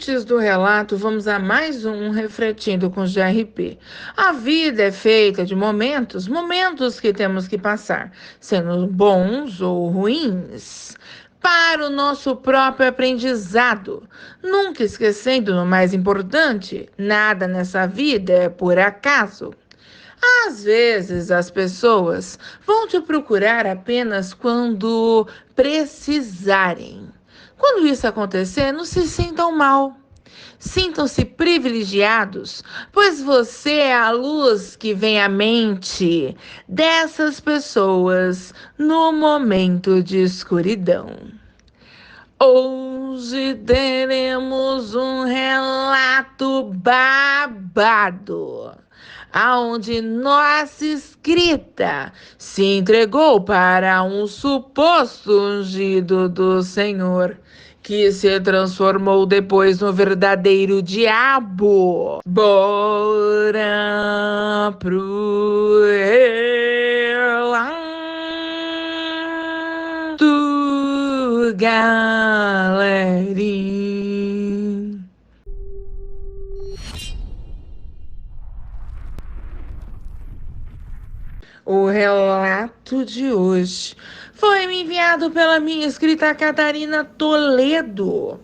Antes do relato, vamos a mais um Refletindo com GRP. A vida é feita de momentos, momentos que temos que passar, sendo bons ou ruins, para o nosso próprio aprendizado. Nunca esquecendo o mais importante: nada nessa vida é por acaso. Às vezes as pessoas vão te procurar apenas quando precisarem. Quando isso acontecer, não se sintam mal. Sintam-se privilegiados, pois você é a luz que vem à mente dessas pessoas no momento de escuridão. Hoje teremos um relato babado, aonde nossa escrita se entregou para um suposto ungido do Senhor, que se transformou depois no verdadeiro diabo. Bora pro relato, galerinha. O relato de hoje foi me enviado pela minha escrita Catarina Toledo.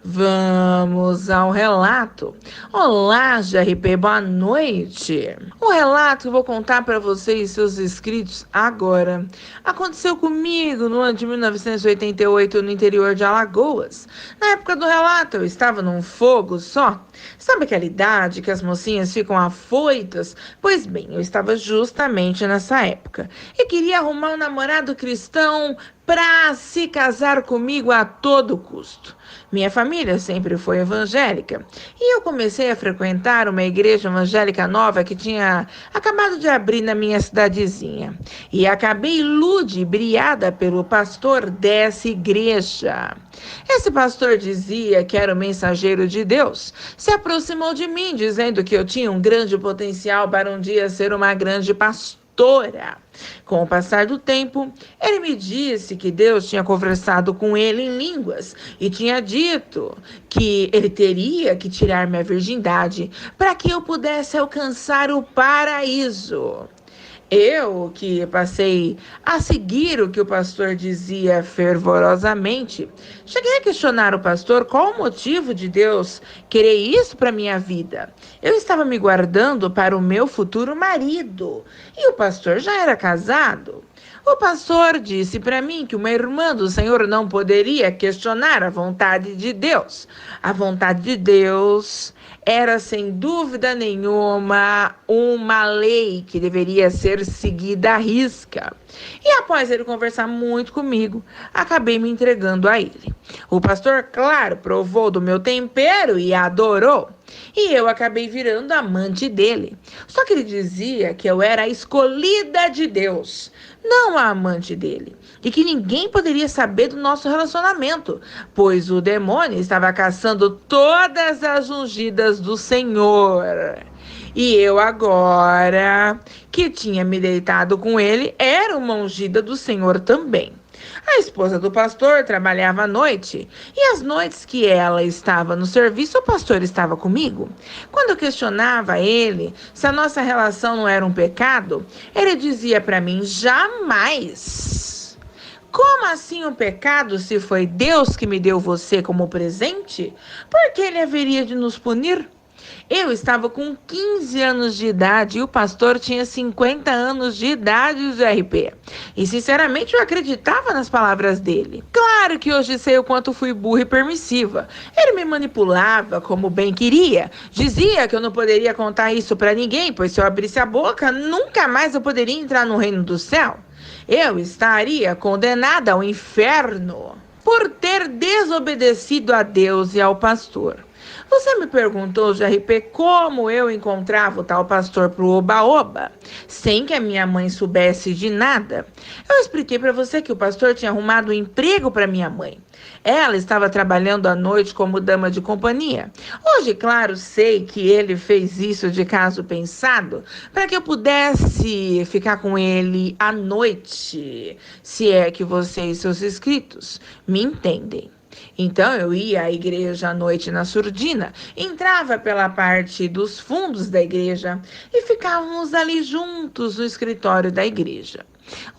Vamos ao relato. Olá, GRP, boa noite. O relato que eu vou contar para vocês e seus inscritos agora aconteceu comigo no ano de 1988 no interior de Alagoas. Na época do relato, eu estava num fogo só. Sabe aquela idade que as mocinhas ficam afoitas? Pois bem, eu estava justamente nessa época e queria arrumar um namorado cristão para se casar comigo a todo custo. Minha família sempre foi evangélica e eu comecei a frequentar uma igreja evangélica nova que tinha acabado de abrir na minha cidadezinha. E acabei ludibriada pelo pastor dessa igreja. Esse pastor dizia que era o mensageiro de Deus. Se aproximou de mim dizendo que eu tinha um grande potencial para um dia ser uma grande pastora. Com o passar do tempo, ele me disse que Deus tinha conversado com ele em línguas e tinha dito que ele teria que tirar minha virgindade para que eu pudesse alcançar o paraíso. Eu, que passei a seguir o que o pastor dizia fervorosamente, cheguei a questionar o pastor qual o motivo de Deus querer isso para minha vida. Eu estava me guardando para o meu futuro marido e o pastor já era casado. O pastor disse para mim que uma irmã do Senhor não poderia questionar a vontade de Deus. A vontade de Deus era, sem dúvida nenhuma, uma lei que deveria ser seguida à risca. E após ele conversar muito comigo, acabei me entregando a ele. O pastor, claro, provou do meu tempero e adorou. E eu acabei virando amante dele. Só que ele dizia que eu era a escolhida de Deus, não a amante dele. E que ninguém poderia saber do nosso relacionamento, pois o demônio estava caçando todas as ungidas do Senhor. E eu agora, que tinha me deitado com ele, era uma ungida do Senhor também. A esposa do pastor trabalhava à noite, e às noites que ela estava no serviço, o pastor estava comigo. Quando eu questionava ele se a nossa relação não era um pecado, ele dizia para mim: jamais. Como assim um pecado se foi Deus que me deu você como presente? Por que ele haveria de nos punir? Eu estava com 15 anos de idade e o pastor tinha 50 anos de idade, GRP. E sinceramente eu acreditava nas palavras dele. Claro que hoje sei o quanto fui burra e permissiva. Ele me manipulava como bem queria. Dizia que eu não poderia contar isso para ninguém, pois se eu abrisse a boca, nunca mais eu poderia entrar no reino do céu. Eu estaria condenada ao inferno por ter desobedecido a Deus e ao pastor. Você me perguntou, GRP, como eu encontrava o tal pastor pro Oba-Oba, sem que a minha mãe soubesse de nada. Eu expliquei para você que o pastor tinha arrumado um emprego para minha mãe. Ela estava trabalhando à noite como dama de companhia. Hoje, claro, sei que ele fez isso de caso pensado, para que eu pudesse ficar com ele à noite, se é que você e seus inscritos me entendem. Então eu ia à igreja à noite na surdina, entrava pela parte dos fundos da igreja e ficávamos ali juntos no escritório da igreja.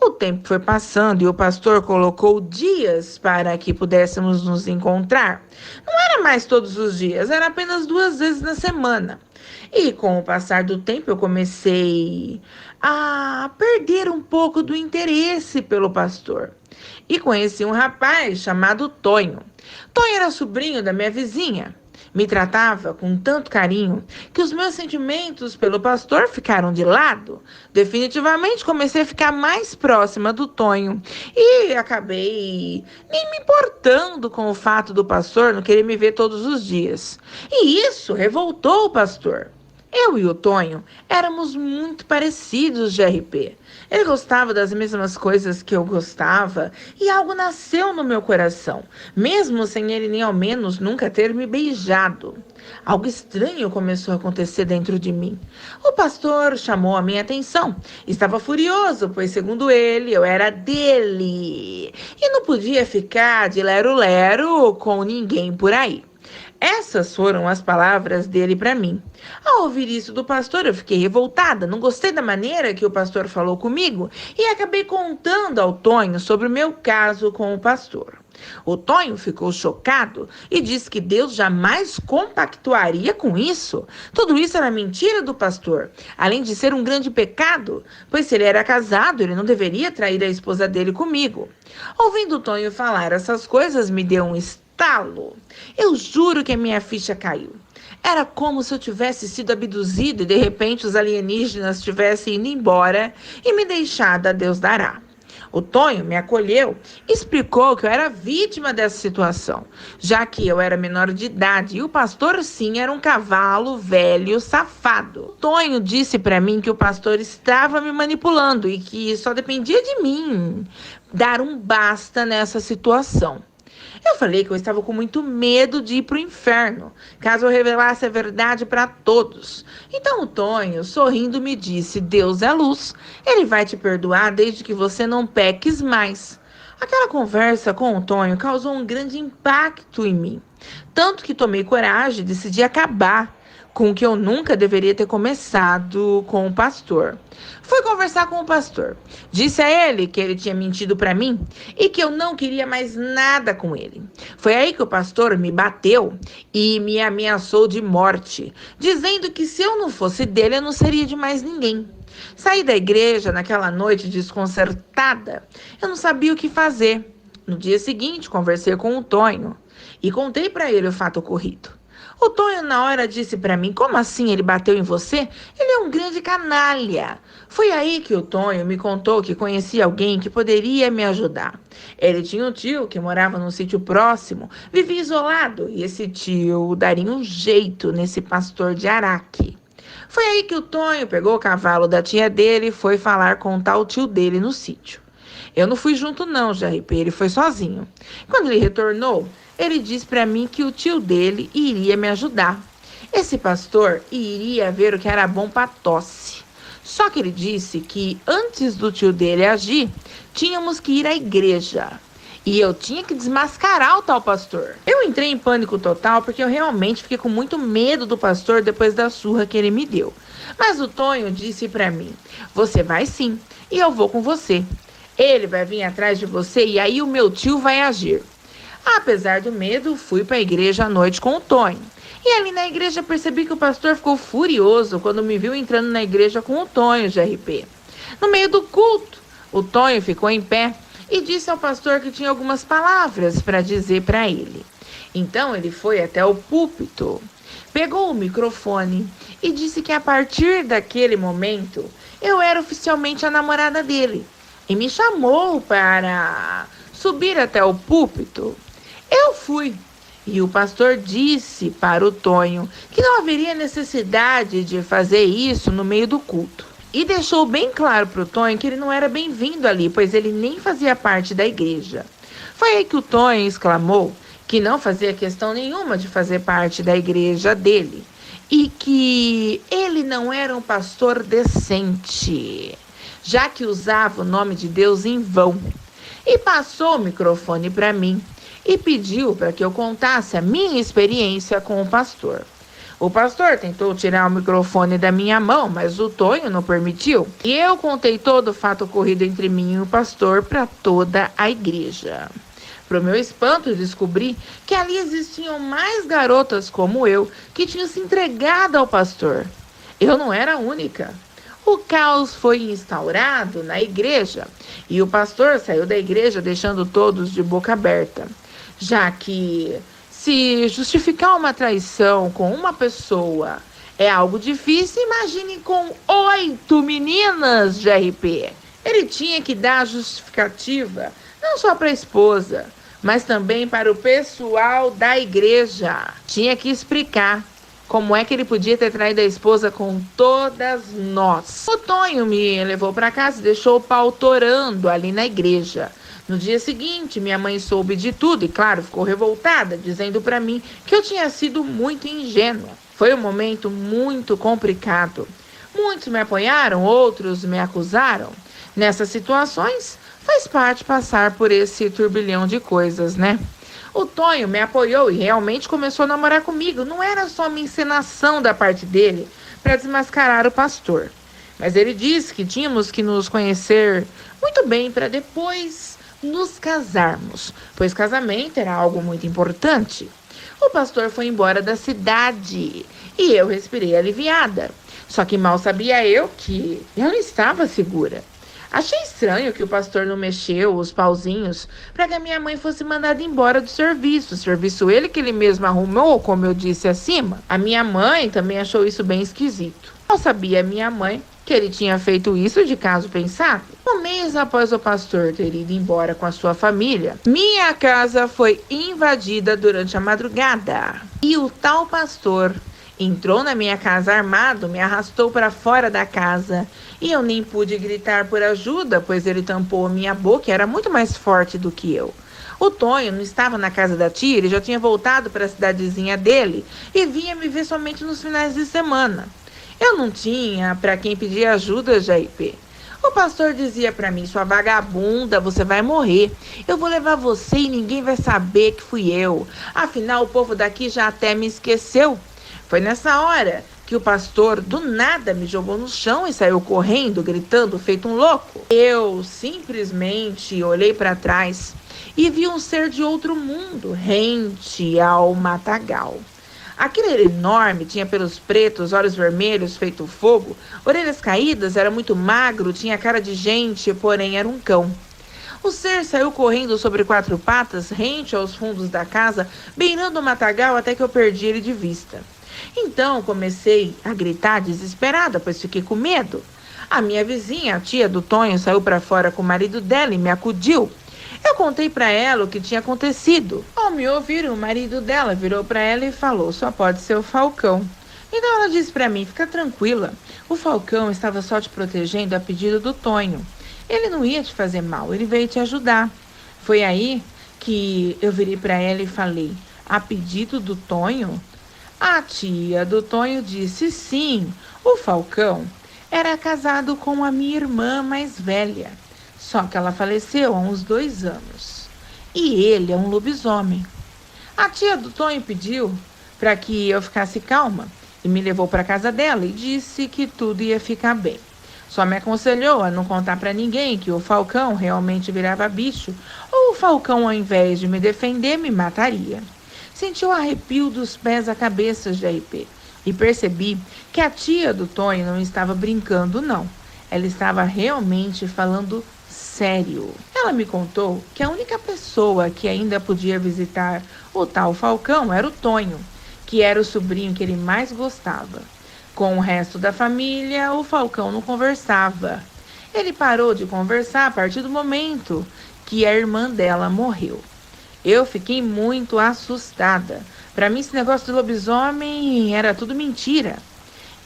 O tempo foi passando e o pastor colocou dias para que pudéssemos nos encontrar. Não era mais todos os dias, era apenas 2 vezes na semana. E com o passar do tempo, eu comecei a perder um pouco do interesse pelo pastor. E conheci um rapaz chamado Tonho. Tonho era sobrinho da minha vizinha. Me tratava com tanto carinho que os meus sentimentos pelo pastor ficaram de lado. Definitivamente comecei a ficar mais próxima do Tonho e acabei nem me importando com o fato do pastor não querer me ver todos os dias. E isso revoltou o pastor. Eu e o Tonho éramos muito parecidos de RP. Ele gostava das mesmas coisas que eu gostava e algo nasceu no meu coração, mesmo sem ele nem ao menos nunca ter me beijado. Algo estranho começou a acontecer dentro de mim. O pastor chamou a minha atenção. Estava furioso, pois, segundo ele, eu era dele e não podia ficar de lero-lero com ninguém por aí. Essas foram as palavras dele para mim. Ao ouvir isso do pastor, eu fiquei revoltada, não gostei da maneira que o pastor falou comigo e acabei contando ao Tonho sobre o meu caso com o pastor. O Tonho ficou chocado e disse que Deus jamais compactuaria com isso. Tudo isso era mentira do pastor, além de ser um grande pecado, pois se ele era casado, ele não deveria trair a esposa dele comigo. Ouvindo o Tonho falar essas coisas, me deu um estalo. Eu juro que a minha ficha caiu. Era como se eu tivesse sido abduzida e de repente os alienígenas tivessem ido embora e me deixado a Deus dará. O Tonho me acolheu e explicou que eu era vítima dessa situação, já que eu era menor de idade e o pastor sim era um cavalo velho safado. O Tonho disse para mim que o pastor estava me manipulando e que só dependia de mim dar um basta nessa situação. Eu falei que eu estava com muito medo de ir para o inferno, caso eu revelasse a verdade para todos. Então o Tonho, sorrindo, me disse: Deus é luz, ele vai te perdoar desde que você não peques mais. Aquela conversa com o Tonho causou um grande impacto em mim, tanto que tomei coragem e decidi acabar com o que eu nunca deveria ter começado com o pastor. Fui conversar com o pastor. Disse a ele que ele tinha mentido para mim e que eu não queria mais nada com ele. Foi aí que o pastor me bateu e me ameaçou de morte, dizendo que se eu não fosse dele, eu não seria de mais ninguém. Saí da igreja naquela noite desconcertada. Eu não sabia o que fazer. No dia seguinte, conversei com o Tonho e contei para ele o fato ocorrido. O Tonho na hora disse para mim: como assim ele bateu em você? Ele é um grande canalha. Foi aí que o Tonho me contou que conhecia alguém que poderia me ajudar. Ele tinha um tio que morava num sítio próximo, vivia isolado, e esse tio daria um jeito nesse pastor de Araque. Foi aí que o Tonho pegou o cavalo da tia dele e foi falar com o tal tio dele no sítio. Eu não fui junto não, JRP, ele foi sozinho. Quando ele retornou, ele disse para mim que o tio dele iria me ajudar. Esse pastor iria ver o que era bom para tosse. Só que ele disse que antes do tio dele agir, tínhamos que ir à igreja. E eu tinha que desmascarar o tal pastor. Eu entrei em pânico total porque eu realmente fiquei com muito medo do pastor depois da surra que ele me deu. Mas o Tonho disse para mim: você vai sim, e eu vou com você. Ele vai vir atrás de você e aí o meu tio vai agir. Apesar do medo, fui para a igreja à noite com o Tonho. E ali na igreja percebi que o pastor ficou furioso quando me viu entrando na igreja com o Tonho de RP. No meio do culto, o Tonho ficou em pé e disse ao pastor que tinha algumas palavras para dizer para ele. Então ele foi até o púlpito, pegou o microfone e disse que a partir daquele momento eu era oficialmente a namorada dele. E me chamou para subir até o púlpito. Eu fui. E o pastor disse para o Tonho que não haveria necessidade de fazer isso no meio do culto. E deixou bem claro para o Tonho que ele não era bem-vindo ali, pois ele nem fazia parte da igreja. Foi aí que o Tonho exclamou que não fazia questão nenhuma de fazer parte da igreja dele e que ele não era um pastor decente, já que usava o nome de Deus em vão. E passou o microfone para mim e pediu para que eu contasse a minha experiência com o pastor. O pastor tentou tirar o microfone da minha mão, mas o Tonho não permitiu. E eu contei todo o fato ocorrido entre mim e o pastor para toda a igreja. Para o meu espanto, descobri que ali existiam mais garotas como eu que tinham se entregado ao pastor. Eu não era a única. O caos foi instaurado na igreja e o pastor saiu da igreja deixando todos de boca aberta, já que se justificar uma traição com uma pessoa é algo difícil, imagine com 8 meninas de RP. Ele tinha que dar a justificativa não só para a esposa, mas também para o pessoal da igreja. Tinha que explicar como é que ele podia ter traído a esposa com todas nós. O Tonho me levou para casa e deixou o pau torando ali na igreja. No dia seguinte, minha mãe soube de tudo e, claro, ficou revoltada, dizendo para mim que eu tinha sido muito ingênua. Foi um momento muito complicado. Muitos me apoiaram, outros me acusaram. Nessas situações, faz parte passar por esse turbilhão de coisas, né? O Tonho me apoiou e realmente começou a namorar comigo. Não era só uma encenação da parte dele para desmascarar o pastor. Mas ele disse que tínhamos que nos conhecer muito bem para depois nos casarmos, pois casamento era algo muito importante. O pastor foi embora da cidade e eu respirei aliviada. Só que mal sabia eu que eu não estava segura. Achei estranho que o pastor não mexeu os pauzinhos para que a minha mãe fosse mandada embora do serviço. Serviço ele mesmo arrumou, como eu disse acima. A minha mãe também achou isso bem esquisito. Mal sabia minha mãe que ele tinha feito isso de caso pensado. Um mês após o pastor ter ido embora com a sua família, minha casa foi invadida durante a madrugada. E o tal pastor entrou na minha casa armado, me arrastou para fora da casa e eu nem pude gritar por ajuda, pois ele tampou minha boca e era muito mais forte do que eu. O Tonho não estava na casa da tia, ele já tinha voltado para a cidadezinha dele e vinha me ver somente nos finais de semana. Eu não tinha para quem pedir ajuda, JP. O pastor dizia para mim: sua vagabunda, você vai morrer. Eu vou levar você e ninguém vai saber que fui eu. Afinal, o povo daqui já até me esqueceu. Foi nessa hora que o pastor do nada me jogou no chão e saiu correndo, gritando, feito um louco. Eu simplesmente olhei para trás e vi um ser de outro mundo, rente ao matagal. Aquele era enorme, tinha pelos pretos, olhos vermelhos, feito fogo, orelhas caídas, era muito magro, tinha cara de gente, porém era um cão. O ser saiu correndo sobre 4 patas, rente aos fundos da casa, beirando o matagal até que eu perdi ele de vista. Então comecei a gritar desesperada, pois fiquei com medo. A minha vizinha, a tia do Tonho, saiu para fora com o marido dela e me acudiu. Eu contei para ela o que tinha acontecido. Ao me ouvir, o marido dela virou para ela e falou: só pode ser o Falcão. Então ela disse para mim: fica tranquila, o Falcão estava só te protegendo a pedido do Tonho. Ele não ia te fazer mal, ele veio te ajudar. Foi aí que eu virei para ela e falei: a pedido do Tonho? A tia do Tonho disse: sim, o Falcão era casado com a minha irmã mais velha. Só que ela faleceu há uns 2 anos. E ele é um lobisomem. A tia do Tonho pediu para que eu ficasse calma e me levou para casa dela e disse que tudo ia ficar bem. Só me aconselhou a não contar para ninguém que o Falcão realmente virava bicho ou o Falcão, ao invés de me defender, me mataria. Senti o arrepio dos pés à cabeça de RP e percebi que a tia do Tonho não estava brincando, não. Ela estava realmente falando sério. Ela me contou que a única pessoa que ainda podia visitar o tal Falcão era o Tonho, que era o sobrinho que ele mais gostava. Com o resto da família, o Falcão não conversava. Ele parou de conversar a partir do momento que a irmã dela morreu. Eu fiquei muito assustada. Para mim, esse negócio de lobisomem era tudo mentira.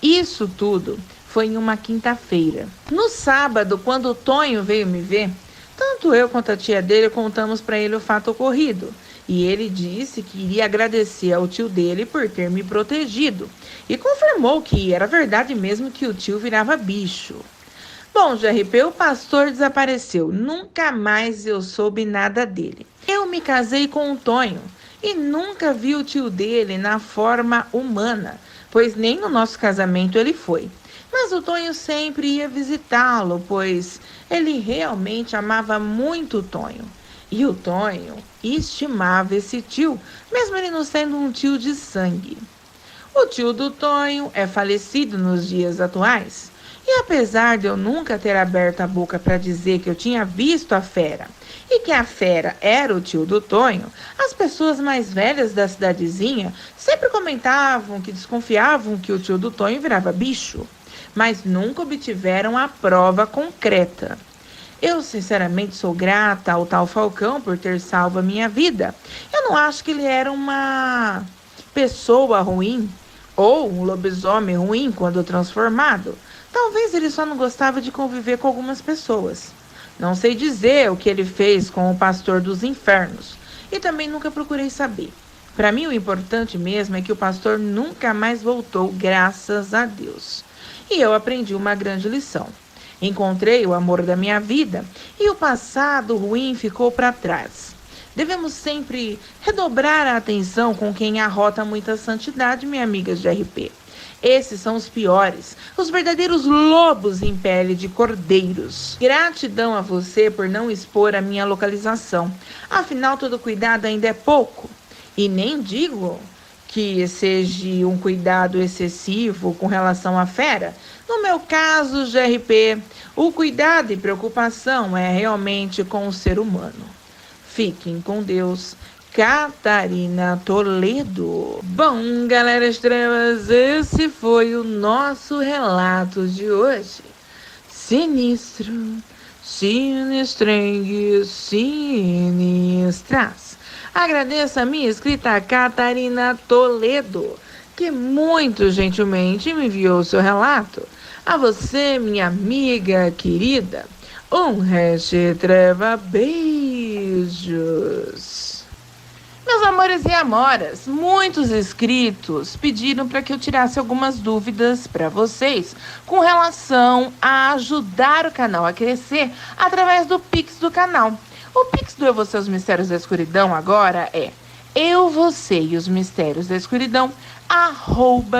Isso tudo foi em uma quinta-feira. No sábado, quando o Tonho veio me ver, tanto eu quanto a tia dele contamos para ele o fato ocorrido. E ele disse que iria agradecer ao tio dele por ter me protegido. E confirmou que era verdade mesmo que o tio virava bicho. Bom, GRP, o pastor desapareceu. Nunca mais eu soube nada dele. Eu me casei com o Tonho e nunca vi o tio dele na forma humana, pois nem no nosso casamento ele foi. Mas o Tonho sempre ia visitá-lo, pois ele realmente amava muito o Tonho. E o Tonho estimava esse tio, mesmo ele não sendo um tio de sangue. O tio do Tonho é falecido nos dias atuais. E apesar de eu nunca ter aberto a boca para dizer que eu tinha visto a fera e que a fera era o tio do Tonho, as pessoas mais velhas da cidadezinha sempre comentavam que desconfiavam que o tio do Tonho virava bicho, mas nunca obtiveram a prova concreta. Eu, sinceramente, sou grata ao tal Falcão por ter salvo a minha vida. Eu não acho que ele era uma pessoa ruim ou um lobisomem ruim quando transformado. Talvez ele só não gostava de conviver com algumas pessoas. Não sei dizer o que ele fez com o pastor dos infernos e também nunca procurei saber. Para mim, o importante mesmo é que o pastor nunca mais voltou, graças a Deus. E eu aprendi uma grande lição. Encontrei o amor da minha vida e o passado ruim ficou para trás. Devemos sempre redobrar a atenção com quem arrota muita santidade, minha amiga de RP. Esses são os piores, os verdadeiros lobos em pele de cordeiros. Gratidão a você por não expor a minha localização. Afinal, todo cuidado ainda é pouco. E nem digo que seja um cuidado excessivo com relação à fera. No meu caso, GRP, o cuidado e preocupação é realmente com o ser humano. Fiquem com Deus. Catarina Toledo. Bom, galera estrelas, esse foi o nosso relato de hoje. Sinistro, sinistrengue, sinistras. Agradeço a minha escrita Catarina Toledo, que muito gentilmente me enviou seu relato. A você, minha amiga querida, um resto treva beijos. Meus amores e amoras, muitos inscritos pediram para que eu tirasse algumas dúvidas para vocês com relação a ajudar o canal a crescer através do Pix do canal. O Pix do Eu, Você e os Mistérios da Escuridão agora é eu, você e os mistérios da escuridão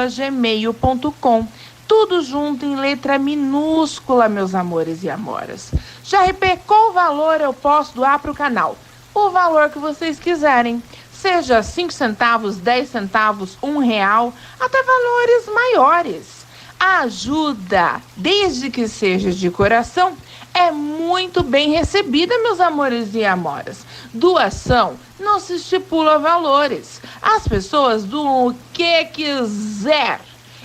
@gmail.com. Tudo junto em letra minúscula, meus amores e amoras. GRP, qual valor eu posso doar para o canal? O valor que vocês quiserem, seja 5 centavos, 10 centavos, R$1, até valores maiores. A ajuda, desde que seja de coração, é muito bem recebida, meus amores e amoras. Doação não se estipula valores. As pessoas doam o que quiser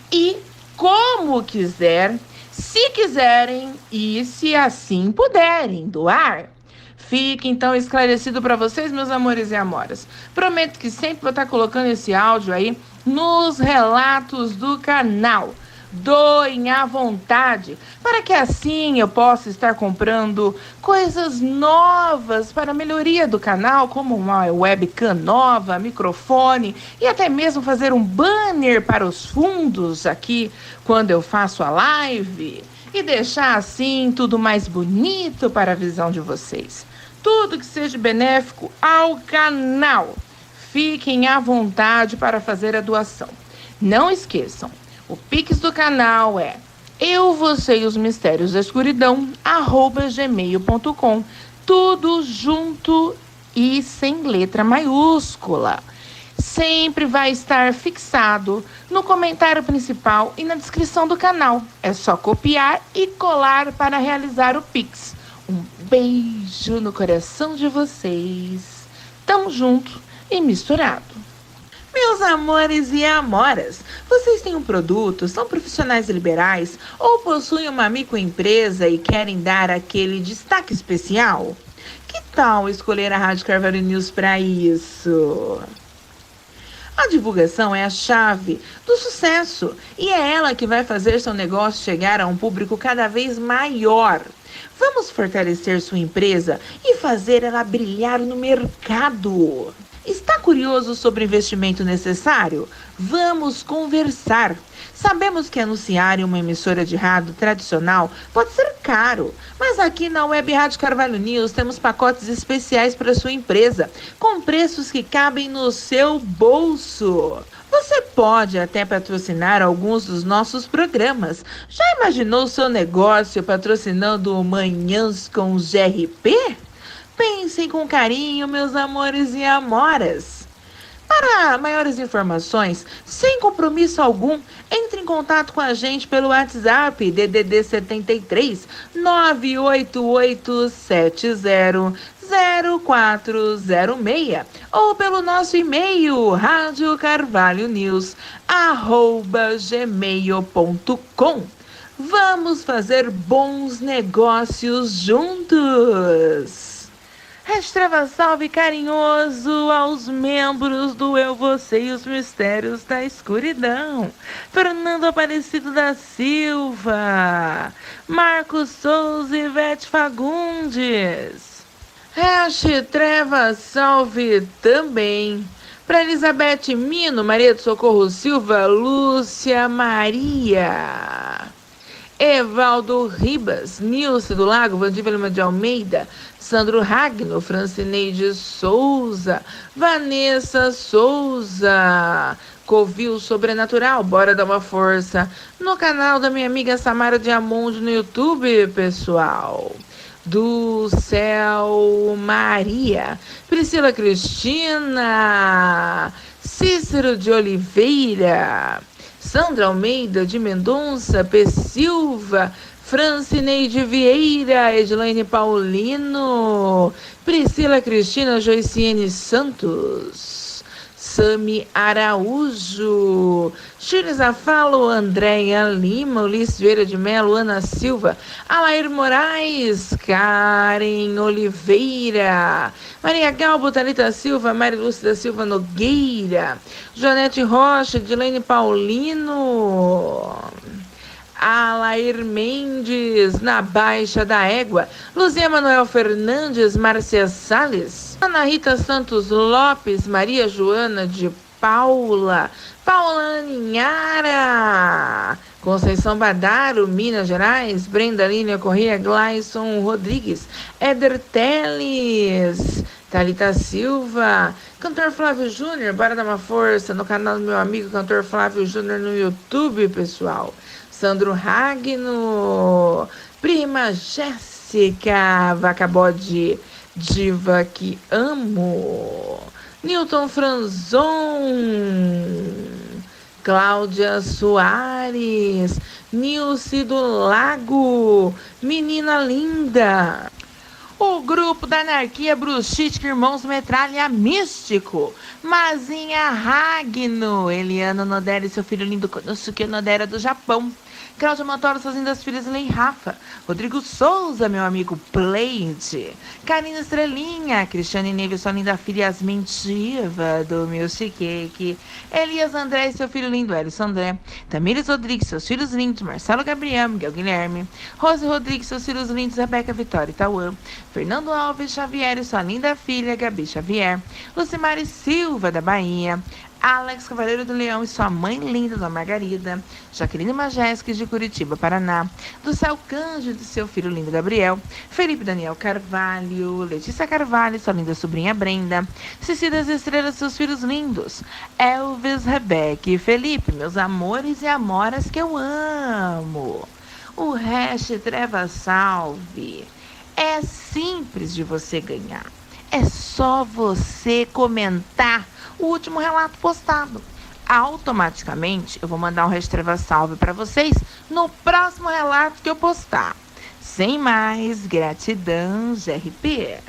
e como quiser, se quiserem e se assim puderem doar. Fique então esclarecido para vocês, meus amores e amoras. Prometo que sempre vou estar colocando esse áudio aí nos relatos do canal. Doem à vontade, para que assim eu possa estar comprando coisas novas para a melhoria do canal, como uma webcam nova, microfone e até mesmo fazer um banner para os fundos aqui quando eu faço a live e deixar assim tudo mais bonito para a visão de vocês. Tudo que seja benéfico ao canal. Fiquem à vontade para fazer a doação. Não esqueçam, o Pix do canal é eu, você e os mistérios da escuridão @gmail.com. Tudo junto e sem letra maiúscula. Sempre vai estar fixado no comentário principal e na descrição do canal. É só copiar e colar para realizar o Pix. Um beijo no coração de vocês. Tamo junto e misturado. Meus amores e amoras, vocês têm um produto, são profissionais liberais ou possuem uma microempresa e querem dar aquele destaque especial? Que tal escolher a Rádio Carvalho News para isso? A divulgação é a chave do sucesso e é ela que vai fazer seu negócio chegar a um público cada vez maior. Vamos fortalecer sua empresa e fazer ela brilhar no mercado. Está curioso sobre o investimento necessário? Vamos conversar. Sabemos que anunciar em uma emissora de rádio tradicional pode ser caro, mas aqui na Web Rádio Carvalho News temos pacotes especiais para sua empresa, com preços que cabem no seu bolso. Você pode até patrocinar alguns dos nossos programas. Já imaginou seu negócio patrocinando Manhãs com GRP? Pensem com carinho, meus amores e amoras. Para maiores informações, sem compromisso algum, entre em contato com a gente pelo WhatsApp DDD 73 98870 0406 ou pelo nosso e-mail radiocarvalhonews@gmail.com. Vamos fazer bons negócios juntos! Restreva salve carinhoso aos membros do Eu, Você e os Mistérios da Escuridão. Fernando Aparecido da Silva, Marcos Souza e Ivete Fagundes. Treva salve também para Elizabeth Mino, Maria do Socorro Silva, Lúcia Maria, Evaldo Ribas, Nilce do Lago, Vandívia Lima de Almeida, Sandro Ragno, Francineide Souza, Vanessa Souza, Covil Sobrenatural, bora dar uma força no canal da minha amiga Samara Diamondi no YouTube, pessoal. Do Céu Maria, Priscila Cristina, Cícero de Oliveira, Sandra Almeida de Mendonça, P. Silva, Francineide Vieira, Edilene Paulino, Priscila Cristina, Joiciene Santos, Sami Araújo, Shirley Zafalo, Andréia Lima, Ulisses Vieira de Melo, Ana Silva, Alair Moraes, Karen Oliveira, Maria Galbo, Thalita Silva, Maria Lúcia da Silva Nogueira, Joanete Rocha, Edilene Paulino, Alair Mendes, na Baixa da Égua, Luzia Manuel Fernandes, Márcia Salles, Ana Rita Santos Lopes, Maria Joana de Paula, Paula Aninhara, Conceição Badaro, Minas Gerais, Brenda Línia Corrêa, Gleison Rodrigues, Éder Teles, Thalita Silva, Cantor Flávio Júnior, bora dar uma força no canal do meu amigo Cantor Flávio Júnior no YouTube, pessoal. Sandro Ragno, Prima Jéssica, Vacabode, Diva que amo, Newton Franzon, Cláudia Soares, Nilce do Lago, Menina Linda, o grupo da Anarquia Bruxística Irmãos Metralha Místico, Mazinha Ragno, Eliana Nodera e seu filho lindo Konosuke Nodera do Japão, Cláudia Montoro, suas lindas filhas Lei Rafa, Rodrigo Souza, meu amigo Pleide, Karina Estrelinha, Cristiane Neves, sua linda filha Yasmin Tiva, do Milk Cake, Elias André e seu filho lindo Elis André, Tamires Rodrigues, seus filhos lindos Marcelo Gabriel, Miguel Guilherme, Rose Rodrigues, seus filhos lindos Rebeca Vitória e Tauã, Fernando Alves Xavier e sua linda filha Gabi Xavier, Lucimari Silva, da Bahia, Alex Cavaleiro do Leão e sua mãe linda, Dona Margarida, Jaqueline Majesques de Curitiba, Paraná, do Céu Cândido e seu filho lindo Gabriel, Felipe Daniel Carvalho, Letícia Carvalho e sua linda sobrinha Brenda, Cici das Estrelas e seus filhos lindos, Elvis, Rebeca e Felipe, meus amores e amoras que eu amo. O Treva Salve é simples de você ganhar. É só você comentar o último relato postado. Automaticamente eu vou mandar um Treva Salve para vocês no próximo relato que eu postar. Sem mais, gratidão, GRP.